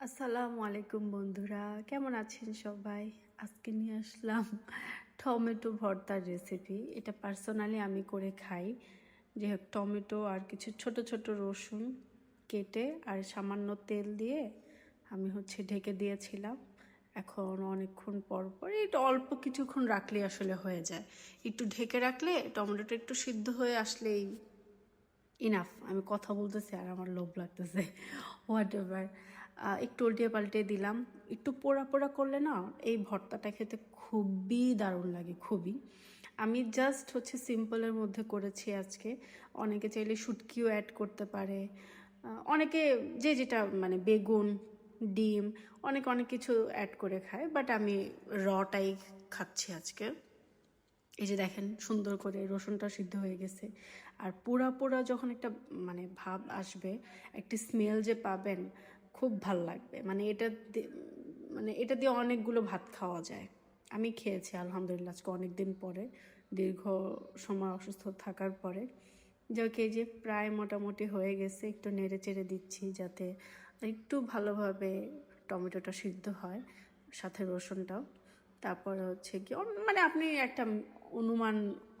আসসালামু আলাইকুম বন্ধুরা, কেমন আছেন সবাই? আজকে নিয়ে আসলাম টমেটো ভর্তার রেসিপি। এটা পার্সোনালি আমি করে খাই। যে টমেটো আর কিছু ছোট ছোট রসুন কেটে আর সামান্য তেল দিয়ে আমি ঢেকে দিয়েছিলাম। এখন অনেকক্ষণ পর পর এটা অল্প কিছুক্ষণ রাখলে আসলে হয়ে যায়। একটু ঢেকে রাখলে টমেটোটা একটু সিদ্ধ হয়ে আসলেই ইনাফ। আমি কথা বলতেছি আর আমার লোভ লাগতেছে, হোয়াট এভার। একটু উল্টিয়ে পাল্টে দিলাম। একটু পোড়া পোড়া করলে না এই ভর্তাটা খেতে খুবই দারুণ লাগে, খুবই। আমি জাস্ট সিম্পলের মধ্যে করেছি আজকে। অনেকে চাইলে শুটকিও অ্যাড করতে পারে, অনেকে যে যেটা মানে বেগুন, ডিম, অনেক অনেক কিছু অ্যাড করে খায়, বাট আমি রটাই খাচ্ছি আজকে। এই যে দেখেন সুন্দর করে রসুনটা সিদ্ধ হয়ে গেছে। আর পোড়া পোড়া যখন একটা মানে ভাব আসবে, একটি স্মেল যে পাবেন, খুব ভাল লাগবে। মানে এটা দিয়ে অনেকগুলো ভাত খাওয়া যায়। আমি খেয়েছি আলহামদুলিল্লাহ আজকে অনেক দিন পরে, দীর্ঘ সময় অসুস্থ থাকার পরে। যাকে যে প্রায় মোটামুটি হয়ে গেছে, একটু নেড়ে চেড়ে দিচ্ছি যাতে একটু ভালোভাবে টমেটোটা সিদ্ধ হয়, সাথে রসুনটাও। তারপরে কি মানে আপনি একটা অনুমান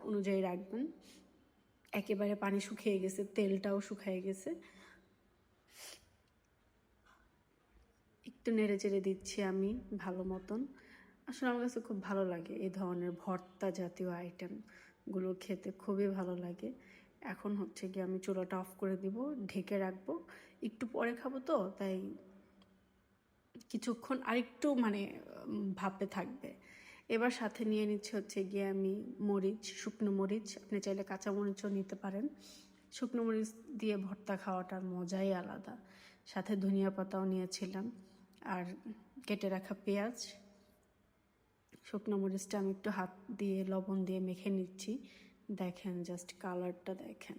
অনুযায়ী রাখবেন। একেবারে পানি শুকিয়ে গেছে, তেলটাও শুকিয়ে গেছে। একটু নেড়ে চেড়ে দিচ্ছি আমি ভালো মতন। আসলে আমার কাছে খুব ভালো লাগে এই ধরনের ভর্তা জাতীয় আইটেমগুলো খেতে, খুবই ভালো লাগে। এখন গিয়ে আমি চুলাটা অফ করে দিব, ঢেকে রাখবো। একটু পরে খাবো তো, তাই কিছুক্ষণ আরেকটু মানে ভাপে থাকবে। এবার সাথে নিয়ে নিচ্ছে গিয়ে আমি মরিচ, শুকনো মরিচ। আপনি চাইলে কাঁচা মরিচও নিতে পারেন। শুকনো মরিচ দিয়ে ভর্তা খাওয়াটার মজাই আলাদা। সাথে ধনিয়া পাতাও নিয়েছিলাম, আর কেটে রাখা পেঁয়াজ। শুকনো মরিচটা আমি একটু হাত দিয়ে লবণ দিয়ে মেখে নিচ্ছি। দেখেন জাস্ট কালারটা দেখেন।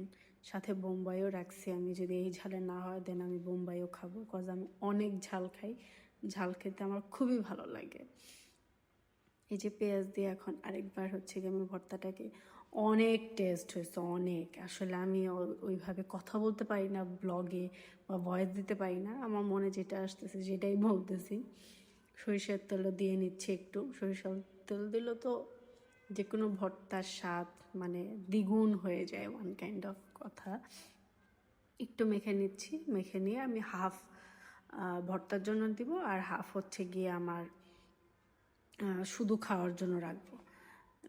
সাথে বোম্বাইও রাখছি আমি, যদি এই ঝালে না হয় দেন আমি বোম্বাইও খাবো, কজ আমি অনেক ঝাল খাই। ঝাল খেতে আমার খুবই ভালো লাগে। এই যে পেঁয়াজ দিয়ে এখন আরেকবার গিয়ে আমি ভর্তাটাকে, অনেক টেস্ট হয়েছে অনেক। আসলে আমি ওইভাবে কথা বলতে পারি না ব্লগে, বা ভয়েস দিতে পারি না। আমার মনে যেটা আসতেছে সেটাই বলতেছি। সরিষার তেলও দিয়ে নিচ্ছে একটু। সরিষার তেল দিলে তো যে কোনো ভর্তার স্বাদ মানে দ্বিগুণ হয়ে যায়, ওয়ান কাইন্ড অফ কথা। একটু মেখে নিচ্ছি, মেখে নিয়ে আমি হাফ ভর্তার জন্য দিব, আর হাফ গিয়ে আমার শুধু খাওয়ার জন্য রাখবো।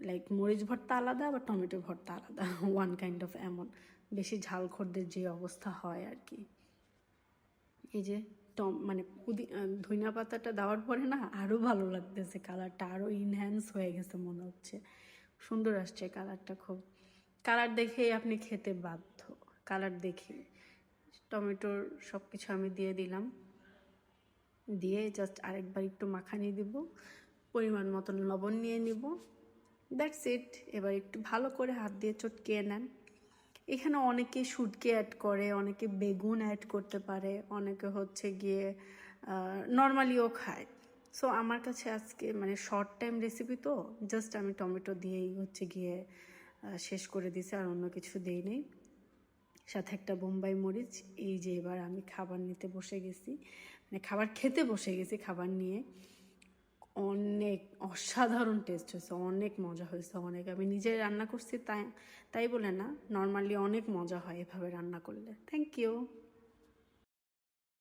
লাইক মরিচ ভর্তা আলাদা, আবার টমেটো ভর্তা আলাদা, ওয়ান কাইন্ড অফ এমন। বেশি ঝালখোরদের যে অবস্থা হয় আর কি। এই যে মানে ধনিয়া পাতাটা দেওয়ার পরে না আরও ভালো লাগতেছে, কালারটা আরও ইনহ্যান্স হয়ে গেছে মনে হচ্ছে। সুন্দর আসছে কালারটা খুব। কালার দেখেই আপনি খেতে বাধ্য, কালার দেখেই। টমেটোর সব কিছু আমি দিয়ে দিলাম, দিয়ে জাস্ট আরেকবার একটু মাখানি দিব, পরিমাণ মতন লবণ নিয়ে নিব, দ্যাটস ইট। এবার একটু ভালো করে হাত দিয়ে চটকিয়ে নেন। এখানে অনেকে শুটকি অ্যাড করে, অনেকে বেগুন অ্যাড করতে পারে, অনেকে গিয়ে নর্মালিও খায়। সো আমার কাছে আজকে মানে শর্ট টাইম রেসিপি তো, জাস্ট আমি টমেটো দিয়েই গিয়ে শেষ করে দিছি, আর অন্য কিছু দিই নেই। সাথে একটা বোম্বাই মরিচ। এই যে এবার আমি খাবার নিতে বসে গেছি, মানে খাবার খেতে বসে গেছি খাবার নিয়ে। অনেক অসাধারণ টেস্ট হয়েছে, অনেক মজা হয়েছে, অনেক। আমি নিজে রান্না করছি, তাই তাই বলে না, নর্মালি অনেক মজা হয় এভাবে রান্না করলে। Thank you.